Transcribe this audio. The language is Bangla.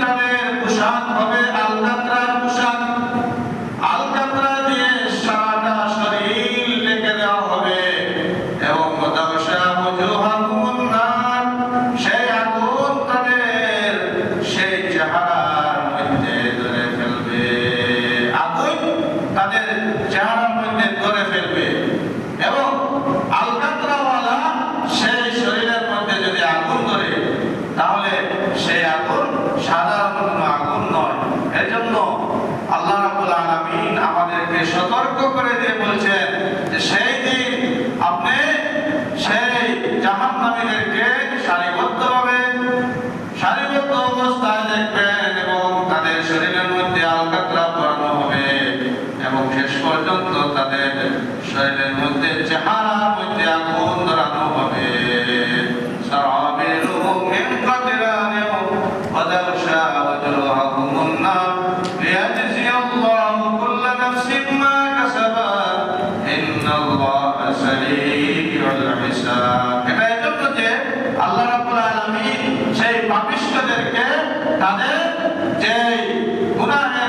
তাদের পোশাক হবে আলকাতরার পোশাক। আলকাতরা দিয়ে সারাটা শরীর ঢেকে দেওয়া হবে এবং সেই আগুন তাদের সেই চেহারার মধ্যে ধরে ফেলবে। আগুন তাদের চেহারার মধ্যে ধরে ফেলবে এবং আলকাতরাওয়ালা সেই শরীরের মধ্যে যদি আগুন ধরে তাহলে সেই আগুন সাধারণ কোনো আগুন নয়। এজন্য আল্লাহ রাব্বুল আলামিন আমাদেরকে সতর্ক করে দিয়ে বলছেন যে সেই দিন আপনি সেই জাহান্নামীদেরকে সারিবদ্ধ অবস্থায় দেখবেন এবং তাদের শরীরের মধ্যে আলকাতরা পরানো হবে এবং শেষ পর্যন্ত তাদের শরীরের মধ্যে চেহারার মধ্যে আগুন ধরানো হবে। আল্লাহ রাব্বুল আলামিন সেই পাপিষ্ঠদেরকে তাদের যে গুনাহের